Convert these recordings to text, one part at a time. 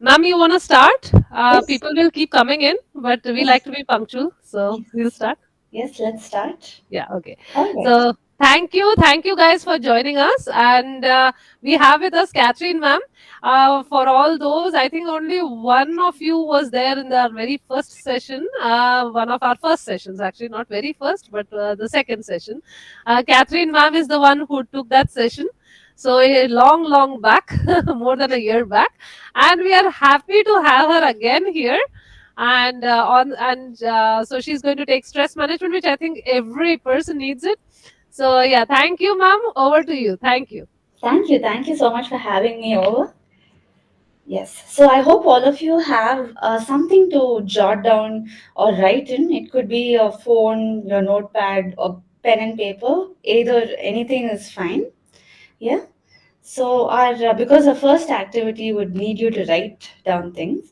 Ma'am, you want to start? Yes, People will keep coming in, but we yes, like to be punctual, so we'll yes, start. yes, let's start. Yeah, okay. All right. So thank you guys for joining us, and we have with us Catherine, ma'am. For all those, I think only one of you was there in the very first session. One of our first sessions, actually, not very first, but the second session. Catherine, ma'am, is the one who took that session. So long back, more than a year back, and we are happy to have her again here and so she's going to take stress management, which I think every person needs it. So yeah, thank you, ma'am. Over to you. Thank you. Thank you so much for having me over. Yes, so I hope all of you have something to jot down or write in. It could be your phone, your notepad, or pen and paper. Either anything is fine. Yeah. So our because the first activity would need you to write down things.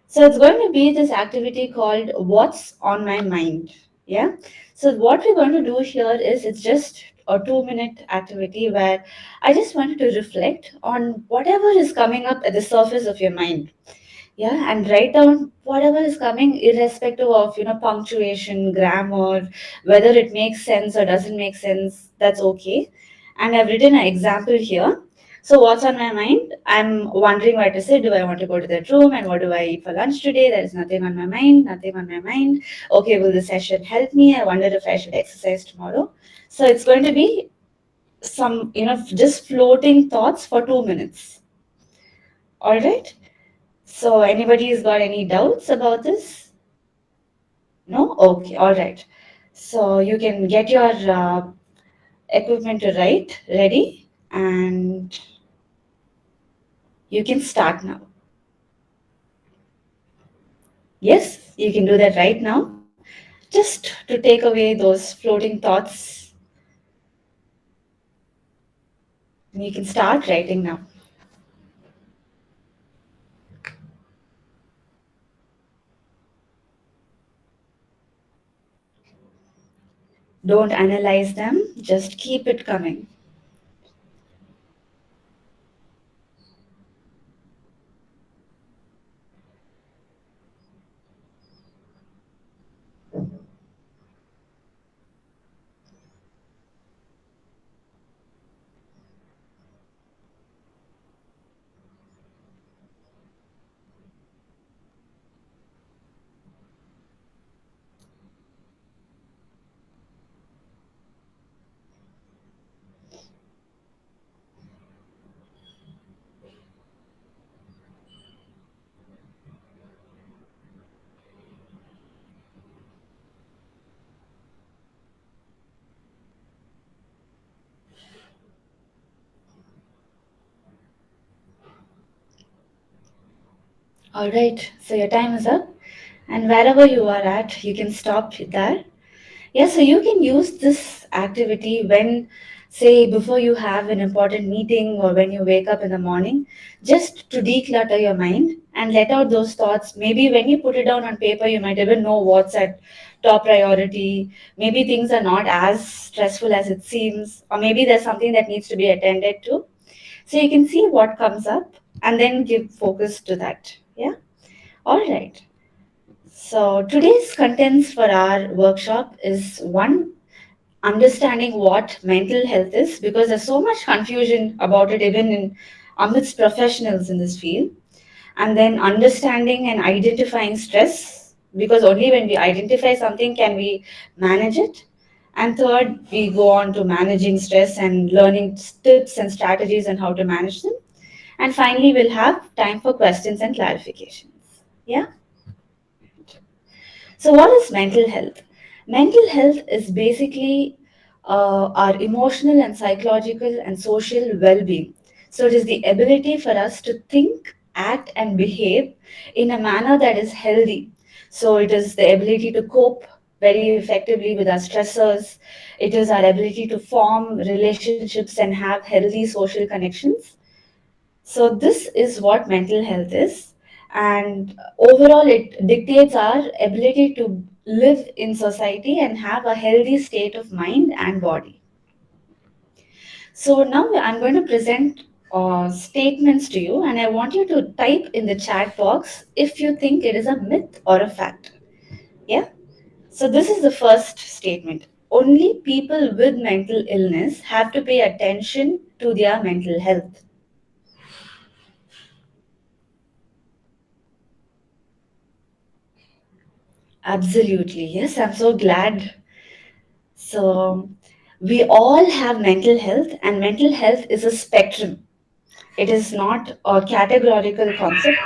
So it's going to be this activity called What's on My Mind. Yeah. So what we're going to do here is it's just a 2 minute activity where I just want you to reflect on whatever is coming up at the surface of your mind. Yeah, and write down whatever is coming irrespective of punctuation, grammar, whether it makes sense or doesn't make sense, that's okay. And I've written an example here. So what's on my mind? I'm wondering what to say. Do I want to go to that room and what do I eat for lunch today? There is nothing on my mind, nothing on my mind. Okay, will this session help me? I wonder if I should exercise tomorrow. So it's going to be some just floating thoughts for 2 minutes. All right. So, anybody's got any doubts about this? No? Okay, all right. So, you can get your equipment to write ready and you can start now. Yes, you can do that right now. Just to take away those floating thoughts, and you can start writing now. Don't analyze them, just keep it coming. All right, so your time is up, and wherever you are at, you can stop there. Yeah, so you can use this activity when, say, before you have an important meeting or when you wake up in the morning, just to declutter your mind and let out those thoughts. Maybe when you put it down on paper, you might even know what's at top priority. Maybe things are not as stressful as it seems, or maybe there's something that needs to be attended to. So you can see what comes up and then give focus to that. Yeah, all right. So today's contents for our workshop is one, understanding what mental health is, because there's so much confusion about it even in amidst professionals in this field. And then understanding and identifying stress, because only when we identify something can we manage it. And third, we go on to managing stress and learning tips and strategies and how to manage them. And finally, we'll have time for questions and clarifications. Yeah. So, what is mental health? Mental health is basically our emotional and psychological and social well being. So, it is the ability for us to think, act, and behave in a manner that is healthy. So, it is the ability to cope very effectively with our stressors. It is our ability to form relationships and have healthy social connections. So, this is what mental health is. And overall, it dictates our ability to live in society and have a healthy state of mind and body. So, now I'm going to present statements to you, and I want you to type in the chat box if you think it is a myth or a fact. Yeah? So, this is the first statement. Only people with mental illness have to pay attention to their mental health. Absolutely. Yes, I'm so glad. So, we all have mental health, and mental health is a spectrum. It is not a categorical concept.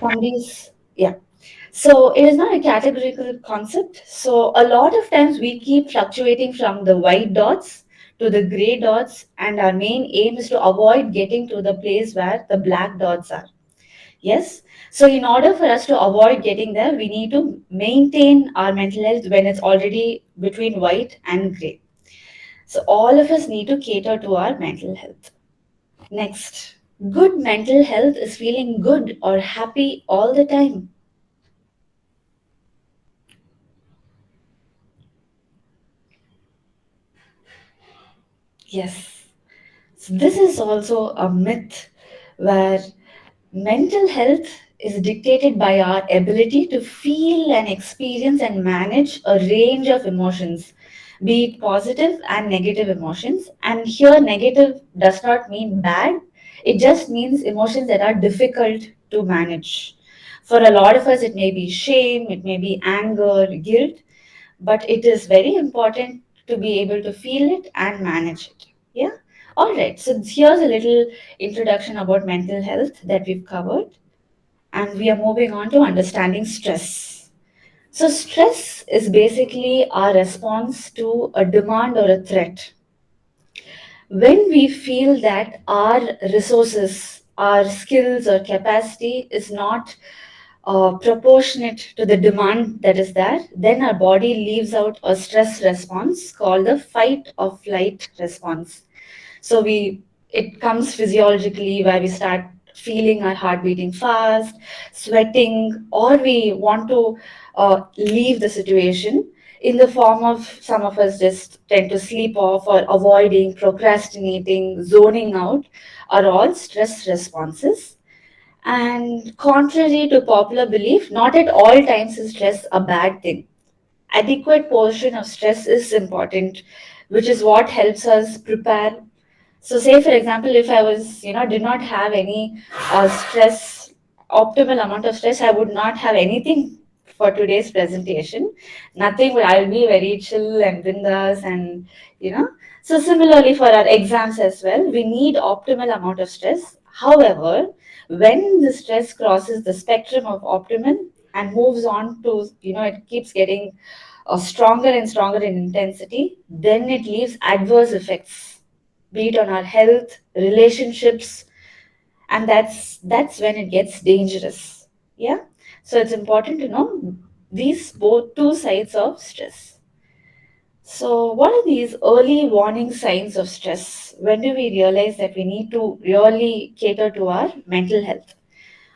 Somebody's, yeah. So it is not a categorical concept. So a lot of times we keep fluctuating from the white dots to the gray dots, and our main aim is to avoid getting to the place where the black dots are. Yes. So in order for us to avoid getting there, we need to maintain our mental health when it's already between white and gray. So all of us need to cater to our mental health. Next, good mental health is feeling good or happy all the time. Yes. So this is also a myth where mental health is dictated by our ability to feel and experience and manage a range of emotions, be it positive and negative emotions. And here, negative does not mean bad, it just means emotions that are difficult to manage. For a lot of us, it may be shame, it may be anger, guilt, but it is very important to be able to feel it and manage it. Yeah. All right. So here's a little introduction about mental health that we've covered, and we are moving on to understanding stress. So stress is basically our response to a demand or a threat. When we feel that our resources, our skills or capacity is not proportionate to the demand that is there, then our body leaves out a stress response called the fight or flight response. So it comes physiologically where we start feeling our heart beating fast, sweating, or we want to leave the situation in the form of some of us just tend to sleep off or avoiding, procrastinating, zoning out are all stress responses. And contrary to popular belief, not at all times is stress a bad thing. Adequate portion of stress is important, which is what helps us prepare. So, say for example, if I was, did not have any stress, optimal amount of stress, I would not have anything for today's presentation. Nothing. I'll be very chill and bindas, and you know. So similarly for our exams as well, we need optimal amount of stress. However, when the stress crosses the spectrum of optimal and moves on to, it keeps getting stronger and stronger in intensity, then it leaves adverse effects, be it on our health, relationships, and that's when it gets dangerous. Yeah. So it's important to know these both two sides of stress. So what are these early warning signs of stress? When do we realize that we need to really cater to our mental health?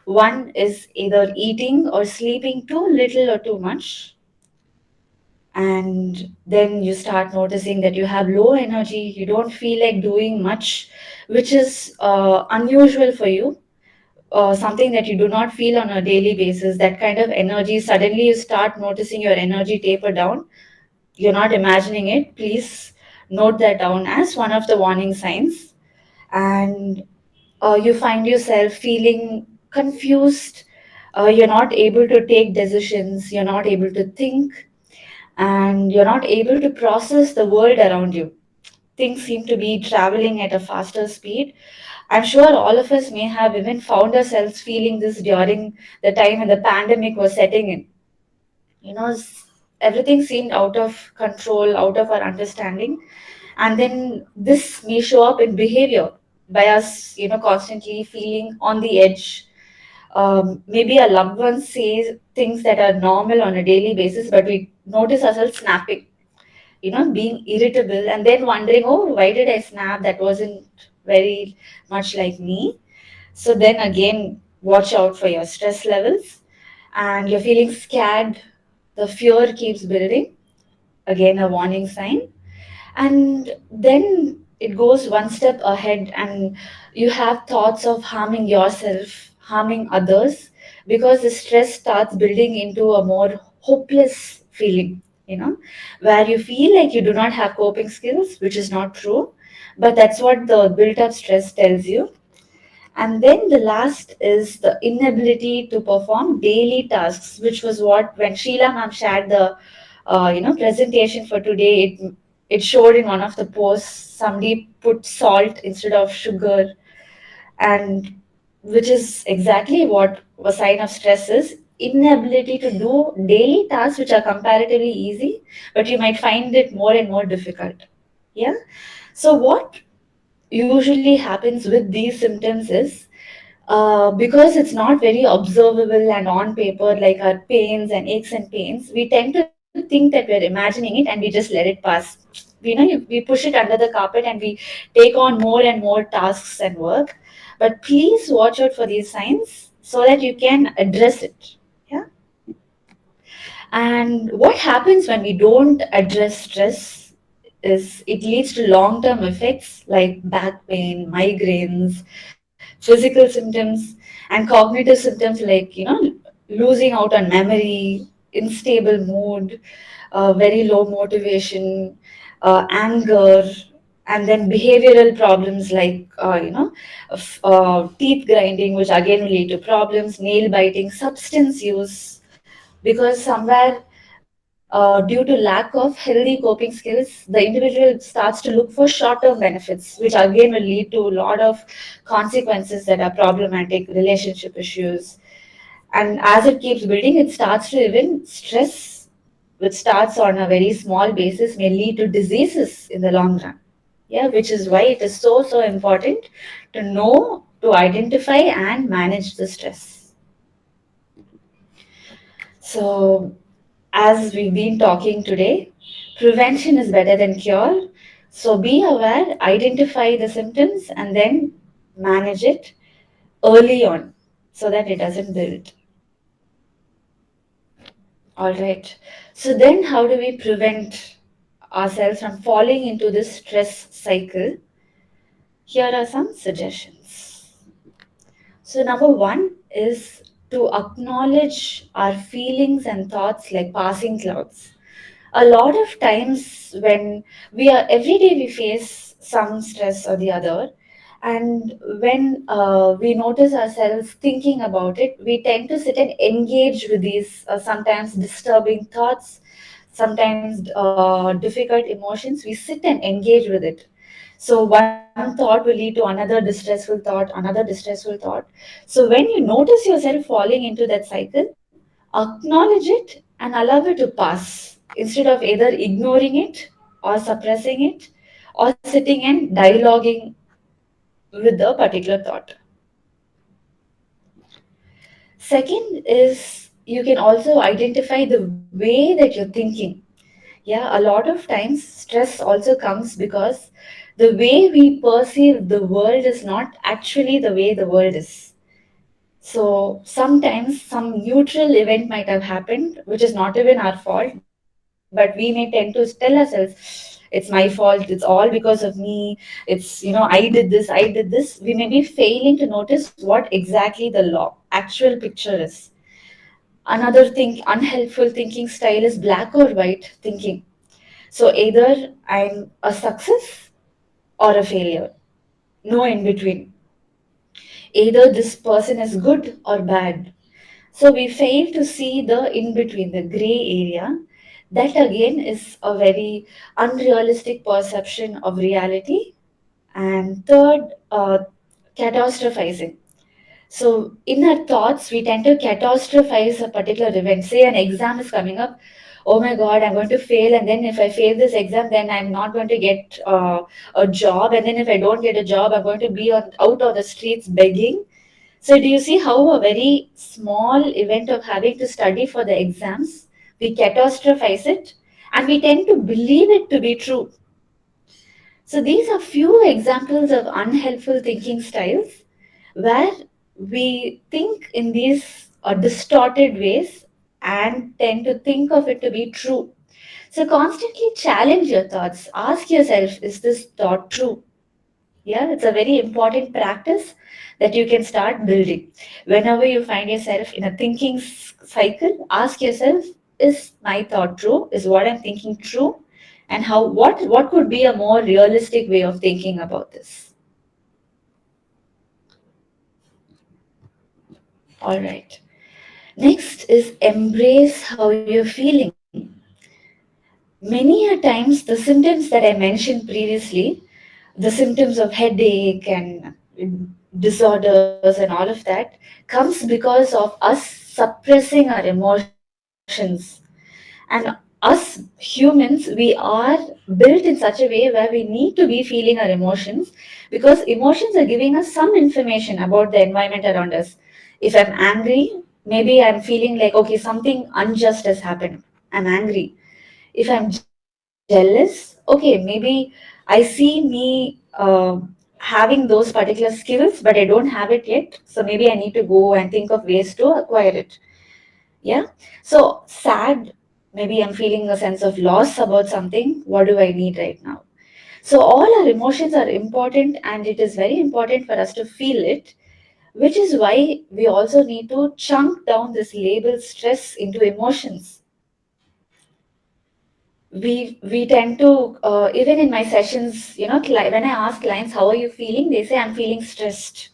One is either eating or sleeping too little or too much, and then you start noticing that you have low energy, you don't feel like doing much, which is unusual for you, something that you do not feel on a daily basis. That kind of energy, suddenly you start noticing your energy taper down. You're not imagining it. Please note that down as one of the warning signs. And you find yourself feeling confused, you're not able to take decisions, you're not able to think, and you're not able to process the world around you. Things seem to be traveling at a faster speed. I'm sure all of us may have even found ourselves feeling this during the time when the pandemic was setting in. Everything seemed out of control, out of our understanding. And then this may show up in behavior by us, constantly feeling on the edge. Maybe our loved ones say things that are normal on a daily basis, but we notice ourselves snapping, being irritable, and then wondering, oh, why did I snap? That wasn't very much like me. So then again, watch out for your stress levels, and you're feeling scared. The fear keeps building. Again, a warning sign. And then it goes one step ahead, and you have thoughts of harming yourself, harming others, because the stress starts building into a more hopeless feeling, where you feel like you do not have coping skills, which is not true, but that's what the built up stress tells you. And then the last is the inability to perform daily tasks, which was what when Sheila ma'am shared the presentation for today. It showed in one of the posts somebody put salt instead of sugar, and which is exactly what a sign of stress is: inability to do daily tasks which are comparatively easy, but you might find it more and more difficult. Yeah. So what usually happens with these symptoms is, because it's not very observable and on paper, like our pains and aches and pains, we tend to think that we're imagining it and we just let it pass. We push it under the carpet and we take on more and more tasks and work. But please watch out for these signs so that you can address it. Yeah. And what happens when we don't address stress is it leads to long term effects like back pain, migraines, physical symptoms, and cognitive symptoms like, losing out on memory, unstable mood, very low motivation, anger, and then behavioral problems like, teeth grinding, which again will lead to problems, nail biting, substance use, because somewhere, due to lack of healthy coping skills, the individual starts to look for short-term benefits, which again will lead to a lot of consequences that are problematic, relationship issues. And as it keeps building, it starts to even stress, which starts on a very small basis, may lead to diseases in the long run. Yeah, which is why it is so, so important to know, to identify and manage the stress. So, as we've been talking today, prevention is better than cure. So be aware, identify the symptoms, and then manage it early on so that it doesn't build. All right. So then, how do we prevent ourselves from falling into this stress cycle? Here are some suggestions. So, number one is to acknowledge our feelings and thoughts like passing clouds. A lot of times when we are every day we face some stress or the other, and when we notice ourselves thinking about it, we tend to sit and engage with these sometimes disturbing thoughts, sometimes difficult emotions. We sit and engage with it. So one thought will lead to another distressful thought, another distressful thought. So when you notice yourself falling into that cycle, acknowledge it and allow it to pass instead of either ignoring it or suppressing it or sitting and dialoguing with the particular thought. Second is you can also identify the way that you're thinking. Yeah, a lot of times stress also comes because the way we perceive the world is not actually the way the world is. So sometimes some neutral event might have happened, which is not even our fault, but we may tend to tell ourselves, it's my fault, it's all because of me, I did this. We may be failing to notice what exactly the actual picture is. Another thing, unhelpful thinking style is black or white thinking. So either I'm a success or a failure, no in between. Either this person is good or bad. So we fail to see the in between, the gray area. That again is a very unrealistic perception of reality. And third, catastrophizing. So in our thoughts, we tend to catastrophize a particular event. Say an exam is coming up. Oh my God, I'm going to fail, and then if I fail this exam, then I'm not going to get a job, and then if I don't get a job, I'm going to be out on the streets begging. So do you see how a very small event of having to study for the exams, we catastrophize it, and we tend to believe it to be true. So these are few examples of unhelpful thinking styles where we think in these distorted ways and tend to think of it to be true. So constantly challenge your thoughts. Ask yourself, is this thought true? Yeah, it's a very important practice that you can start building. Whenever you find yourself in a thinking cycle, ask yourself, is my thought true? Is what I'm thinking true? And what could be a more realistic way of thinking about this? All right. Next is embrace how you're feeling. Many a times, the symptoms that I mentioned previously, the symptoms of headache and disorders and all of that, comes because of us suppressing our emotions. And us humans, we are built in such a way where we need to be feeling our emotions, because emotions are giving us some information about the environment around us. If I'm angry, maybe I'm feeling like, okay, something unjust has happened. I'm angry. If I'm jealous, okay, maybe I see me having those particular skills, but I don't have it yet. So maybe I need to go and think of ways to acquire it. Yeah. So sad, maybe I'm feeling a sense of loss about something. What do I need right now? So all our emotions are important, and it is very important for us to feel it, which is why we also need to chunk down this label stress into emotions. We tend to even in my sessions, when I ask clients how are you feeling, they say I'm feeling stressed.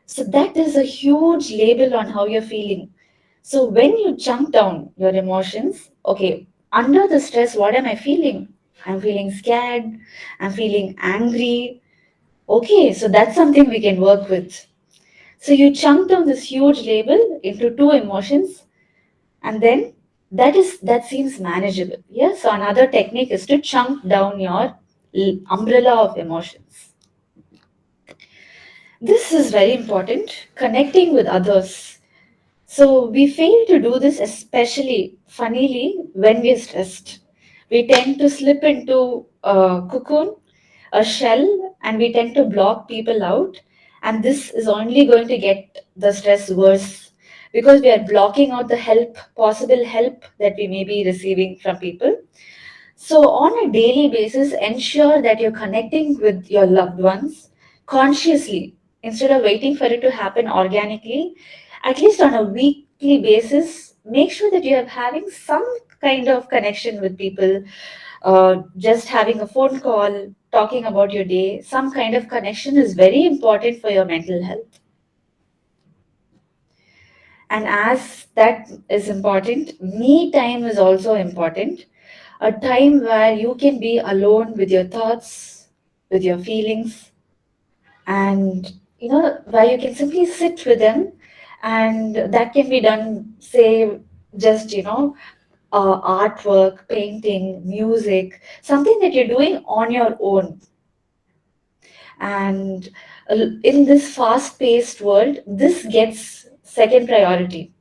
So that is a huge label on how you're feeling. So when you chunk down your emotions, okay, under the stress, what am I feeling? I'm feeling scared, I'm feeling angry. Okay, so that's something we can work with. So you chunk down this huge label into two emotions, and then that seems manageable. Yeah, so another technique is to chunk down your umbrella of emotions. This is very important, connecting with others. So we fail to do this, especially funnily when we're stressed. We tend to slip into a cocoon, a shell, and we tend to block people out. And this is only going to get the stress worse, because we are blocking out the help, possible help that we may be receiving from people. So, on a daily basis, ensure that you're connecting with your loved ones consciously instead of waiting for it to happen organically. At least on a weekly basis, make sure that you are having some kind of connection with people, just having a phone call, talking about your day. Some kind of connection is very important for your mental health. And as that is important, me time is also important. A time where you can be alone with your thoughts, with your feelings, and where you can simply sit with them. And that can be done, say, just artwork, painting, music, something that you're doing on your own. And in this fast paced world, this gets second priority.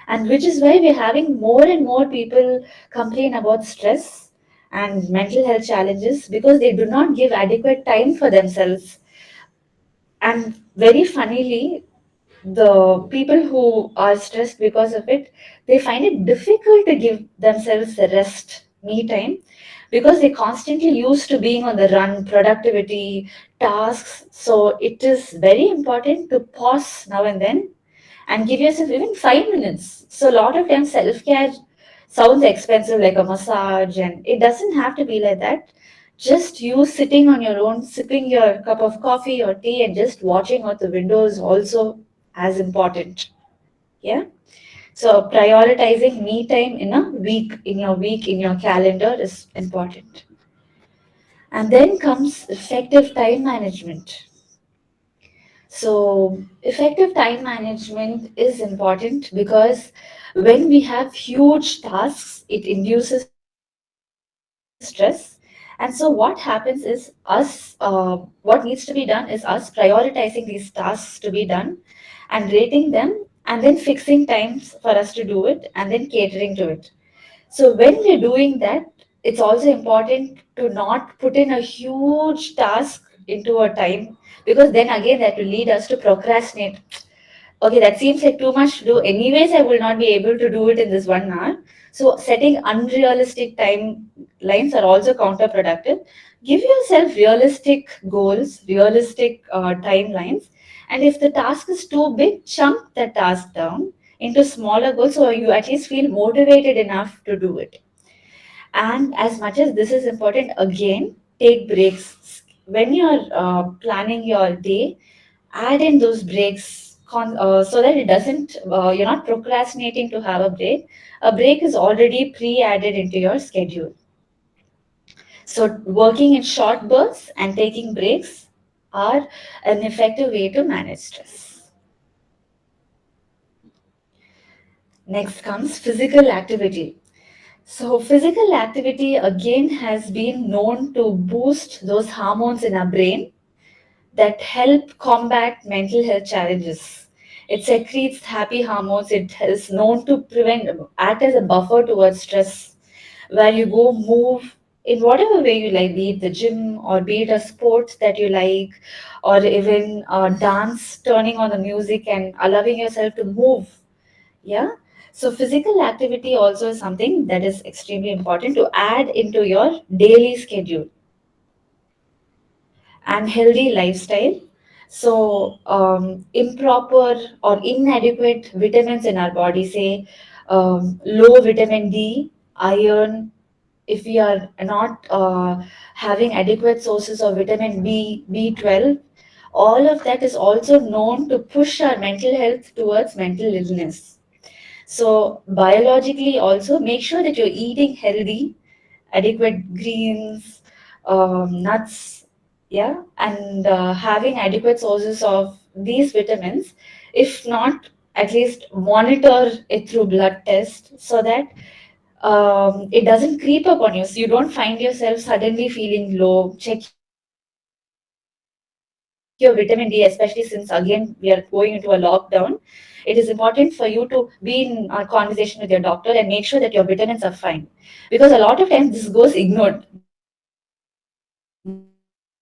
And which is why we're having more and more people complain about stress and mental health challenges, because they do not give adequate time for themselves. And very funnily, the people who are stressed because of it, they find it difficult to give themselves the rest, me time, because they constantly used to being on the run, productivity, tasks. So it is very important to pause now and then and give yourself even 5 minutes. So a lot of times self-care sounds expensive, like a massage, and it doesn't have to be like that. Just you sitting on your own, sipping your cup of coffee or tea, and just watching out the window is also as important. Yeah. So prioritizing me time in your calendar is important. And then comes effective time management. So, effective time management is important because when we have huge tasks, it induces stress. And so, what happens is what needs to be done is us prioritizing these tasks to be done and rating them, and then fixing times for us to do it and then catering to it. So, when we're doing that, it's also important to not put in a huge task into a time, because then again that will lead us to procrastinate. okay, that seems like too much to do. Anyways, I will not be able to do it in this 1 hour. So setting unrealistic timelines are also counterproductive. Give yourself realistic goals, realistic timelines. And if the task is too big, chunk the task down into smaller goals so you at least feel motivated enough to do it. And as much as this is important, again, take breaks. When you're planning your day, add in those breaks so that it doesn't, you're not procrastinating to have a break. A break is already pre added into your schedule. So, working in short bursts and taking breaks are an effective way to manage stress. Next comes physical activity. So, physical activity again has been known to boost those hormones in our brain that help combat mental health challenges. It secretes happy hormones. It is known to act as a buffer towards stress, where you go move in whatever way you like, be it the gym or be it a sport that you like, or even dance, turning on the music and allowing yourself to move. Yeah. So physical activity also is something that is extremely important to add into your daily schedule and healthy lifestyle. So, improper or inadequate vitamins in our body, say low vitamin D, iron, if we are not having adequate sources of vitamin B, B12, all of that is also known to push our mental health towards mental illness. So, biologically, also make sure that you're eating healthy, adequate greens, nuts, yeah, and having adequate sources of these vitamins. If not, at least monitor it through blood test so that it doesn't creep up on you. So you don't find yourself suddenly feeling low. Check your vitamin D, especially since again we are going into a lockdown. It is important for you to be in a conversation with your doctor and make sure that your vitamins are fine. Because a lot of times this goes ignored,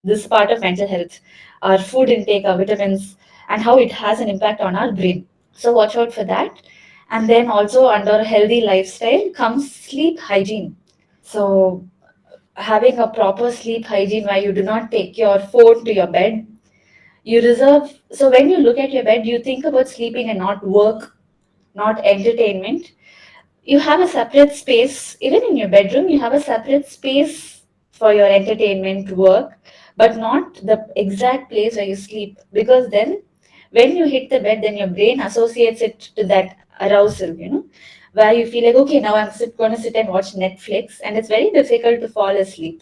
this part of mental health, our food intake, our vitamins, and how it has an impact on our brain. So watch out for that. And then also under healthy lifestyle comes sleep hygiene. So having a proper sleep hygiene where you do not take your phone to your bed. You reserve, so when you look at your bed, you think about sleeping and not work, not entertainment. You have a separate space, even in your bedroom, you have a separate space for your entertainment work, but not the exact place where you sleep. Because then, when you hit the bed, then your brain associates it to that arousal, where you feel like, okay, now I'm going to sit and watch Netflix, and it's very difficult to fall asleep,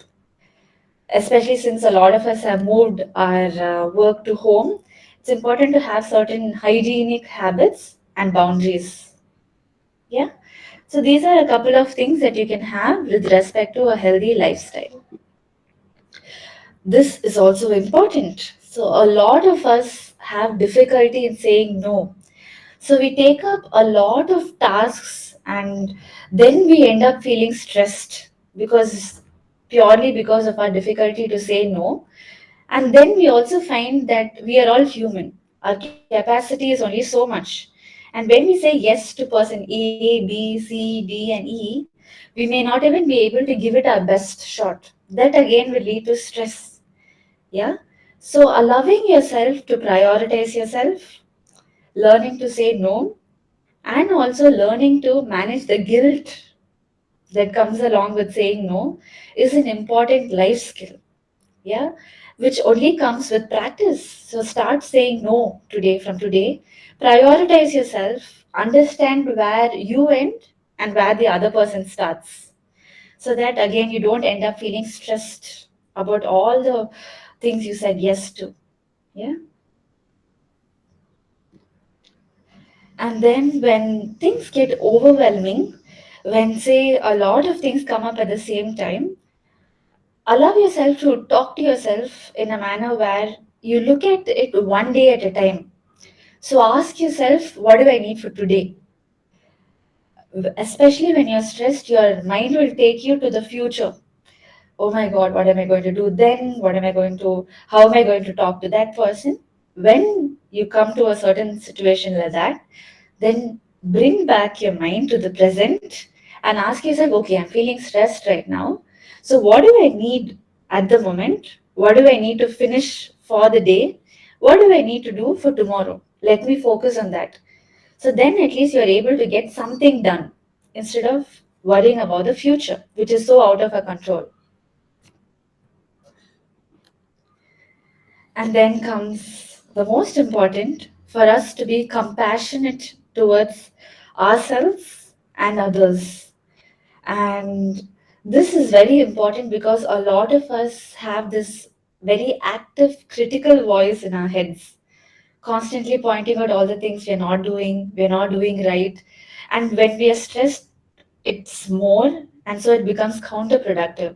especially since a lot of us have moved our work to home. It's important to have certain hygienic habits and boundaries. Yeah. So these are a couple of things that you can have with respect to a healthy lifestyle. This is also important. So a lot of us have difficulty in saying no. So we take up a lot of tasks and then we end up feeling stressed because purely because of our difficulty to say no. And then we also find that we are all human. Our capacity is only so much. And when we say yes to person A, B, C, D, and E, we may not even be able to give it our best shot. That again will lead to stress. Yeah. So allowing yourself to prioritize yourself, learning to say no, and also learning to manage the guilt that comes along with saying no is an important life skill. Yeah, which only comes with practice. So start saying no today. From today, prioritize yourself, understand where you end and where the other person starts, so that again you don't end up feeling stressed about all the things you said yes to. Yeah. And then when things get overwhelming, when say a lot of things come up at the same time, allow yourself to talk to yourself in a manner where you look at it one day at a time. So ask yourself, what do I need for today? Especially when you're stressed, your mind will take you to the future. Oh my God, what am I going to do then? What am I going to, how am I going to talk to that person? when you come to a certain situation like that, then bring back your mind to the present and ask yourself, okay, I'm feeling stressed right now. So, what do I need at the moment? What do I need to finish for the day? What do I need to do for tomorrow? Let me focus on that. So, then at least you're able to get something done instead of worrying about the future, which is so out of our control. And then comes the most important, for us to be compassionate towards ourselves and others. And this is very important because a lot of us have this very active critical voice in our heads, constantly pointing out all the things we're not doing right. And when we are stressed, it's more, and so it becomes counterproductive.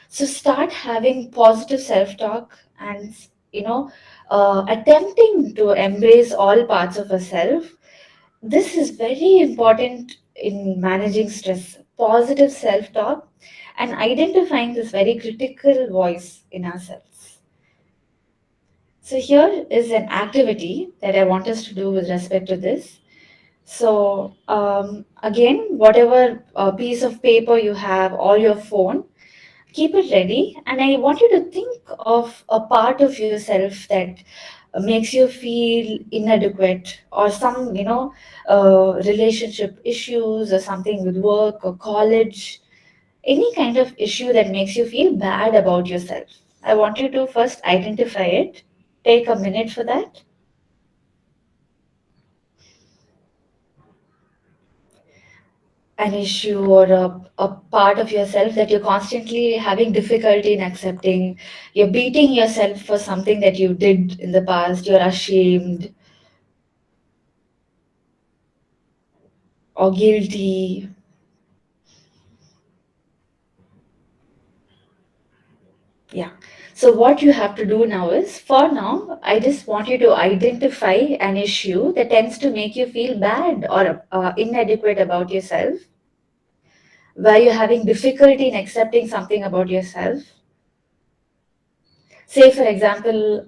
So start having positive self-talk and attempting to embrace all parts of yourself. This is very important in managing stress. Positive self-talk and identifying this very critical voice in ourselves. So here is an activity that I want us to do with respect to this. So again, whatever piece of paper you have or your phone, keep it ready, and I want you to think of a part of yourself that makes you feel inadequate, or some relationship issues, or something with work or college, any kind of issue that makes you feel bad about yourself. I want you to first identify it. Take a minute for that. An issue or a part of yourself that you're constantly having difficulty in accepting. You're beating yourself for something that you did in the past. You're ashamed or guilty. Yeah. So, what you have to do now is, for now, I just want you to identify an issue that tends to make you feel bad or inadequate about yourself, where you're having difficulty in accepting something about yourself. Say, for example,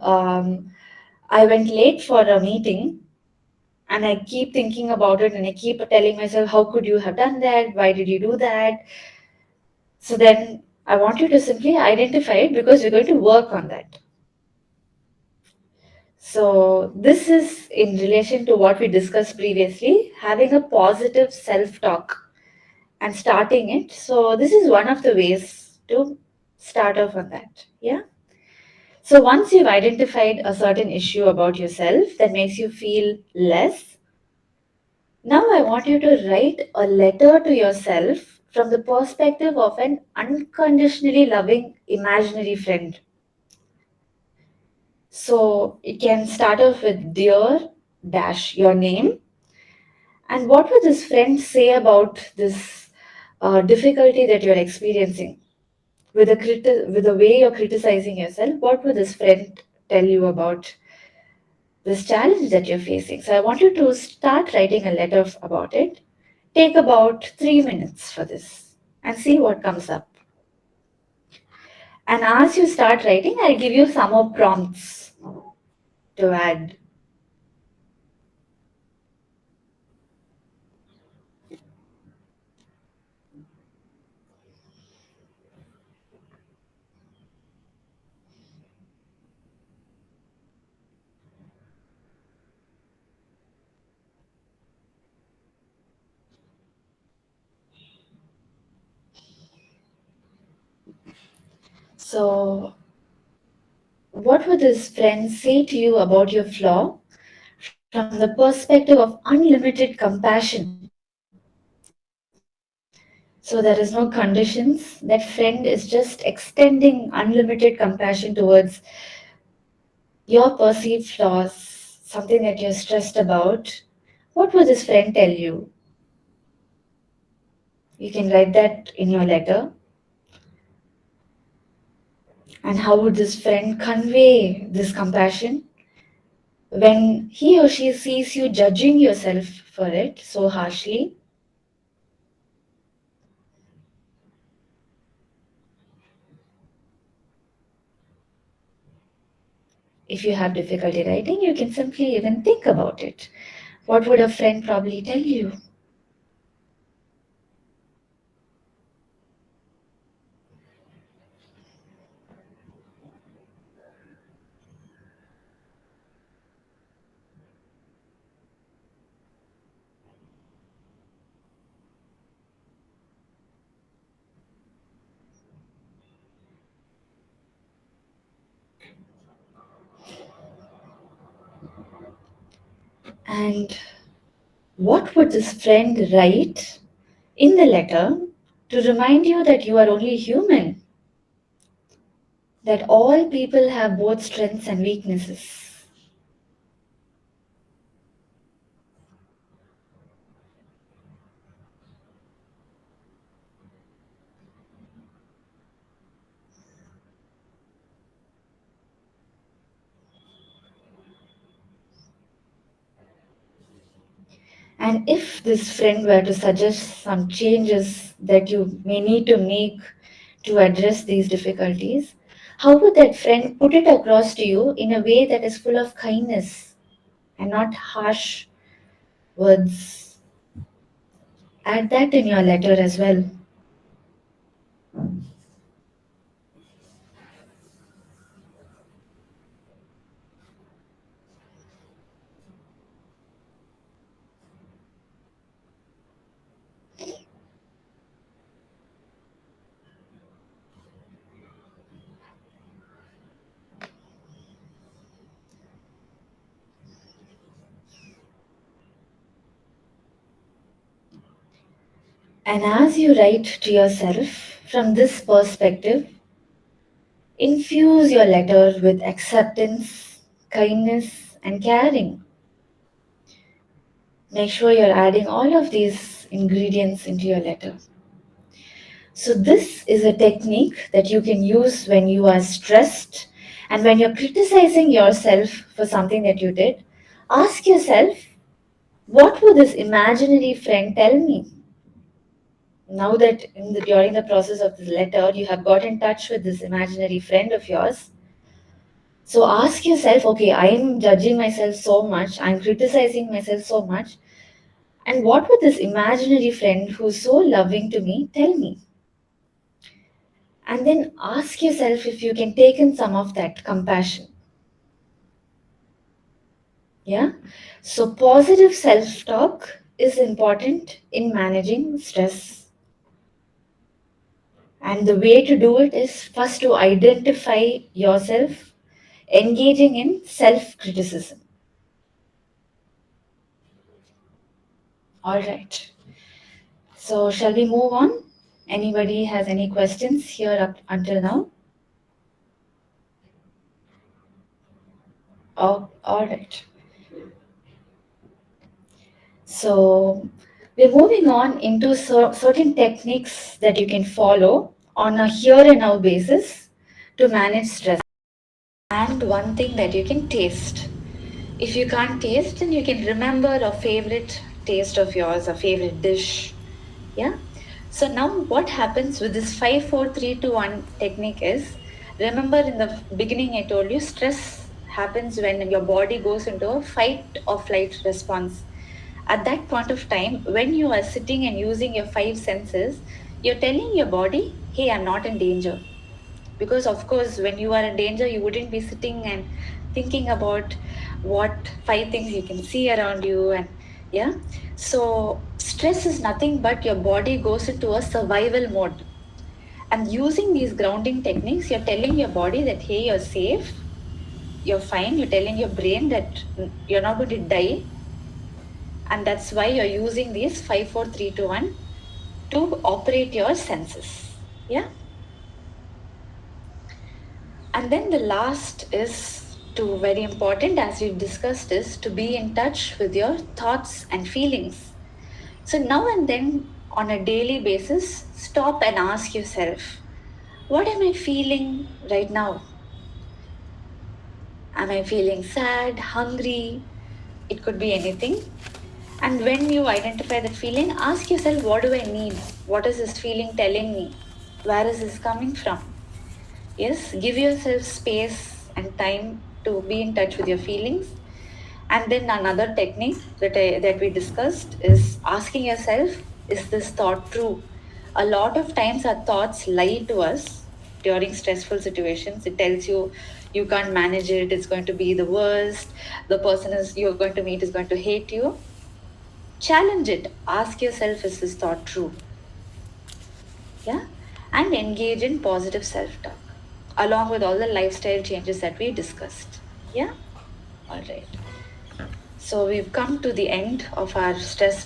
I went late for a meeting and I keep thinking about it and I keep telling myself, how could you have done that? Why did you do that? So then I want you to simply identify it because we're going to work on that. So this is in relation to what we discussed previously, having a positive self-talk and starting it. So this is one of the ways to start off on that. Yeah. So once you've identified a certain issue about yourself that makes you feel less, now I want you to write a letter to yourself from the perspective of an unconditionally loving imaginary friend. So it can start off with dear dash your name. And what would this friend say about this difficulty that you're experiencing? With the way you're criticizing yourself, what would this friend tell you about this challenge that you're facing? So I want you to start writing a letter about it. Take about 3 minutes for this and see what comes up. And as you start writing, I'll give you some more prompts to add. So, what would this friend say to you about your flaw from the perspective of unlimited compassion? So, there is no conditions. That friend is just extending unlimited compassion towards your perceived flaws, something that you're stressed about. What would this friend tell you? You can write that in your letter. And how would this friend convey this compassion when he or she sees you judging yourself for it so harshly? If you have difficulty writing, you can simply even think about it. What would a friend probably tell you? And what would this friend write in the letter to remind you that you are only human, that all people have both strengths and weaknesses? And if this friend were to suggest some changes that you may need to make to address these difficulties, how would that friend put it across to you in a way that is full of kindness and not harsh words? Add that in your letter as well. And as you write to yourself from this perspective, infuse your letter with acceptance, kindness, and caring. Make sure you're adding all of these ingredients into your letter. So, this is a technique that you can use when you are stressed and when you're criticizing yourself for something that you did. Ask yourself, what would this imaginary friend tell me? Now that during the process of this letter, you have got in touch with this imaginary friend of yours. So, ask yourself, okay, I'm judging myself so much, I'm criticizing myself so much, and what would this imaginary friend who's so loving to me tell me? And then ask yourself if you can take in some of that compassion. Yeah. So positive self-talk is important in managing stress. And the way to do it is first to identify yourself engaging in self-criticism. All right. So shall we move on? Anybody has any questions here up until now? Oh, all right. So we're moving on into certain techniques that you can follow on a here and now basis to manage stress. And one thing that you can taste. If you can't taste, then you can remember a favorite taste of yours, a favorite dish. Yeah. So now what happens with this 5 4 3 2 1 technique is, remember in the beginning I told you stress happens when your body goes into a fight or flight response. At that point of time, when you are sitting and using your five senses, you're telling your body, hey, I'm not in danger. Because, of course, when you are in danger, you wouldn't be sitting and thinking about what five things you can see around you. And yeah, so stress is nothing but your body goes into a survival mode. And using these grounding techniques, you're telling your body that, hey, you're safe, you're fine. You're telling your brain that you're not going to die, and that's why you're using these 5 4 3 2 1 to operate your senses. Yeah. And then the last is to very important, as we've discussed, is to be in touch with your thoughts and feelings. So now and then on a daily basis, stop and ask yourself, what am I feeling right now? Am I feeling sad, hungry? It could be anything. And when you identify that feeling, ask yourself, what do I need? What is this feeling telling me? Where is this coming from? Yes, give yourself space and time to be in touch with your feelings. And then another technique that we discussed is asking yourself, is this thought true? A lot of times our thoughts lie to us during stressful situations. It tells you you can't manage it, it's going to be the worst, the person is you're going to meet is going to hate you. Challenge it. Ask yourself, is this thought true? Yeah. And engage in positive self-talk along with all the lifestyle changes that we discussed. Yeah. All right. So we've come to the end of our stress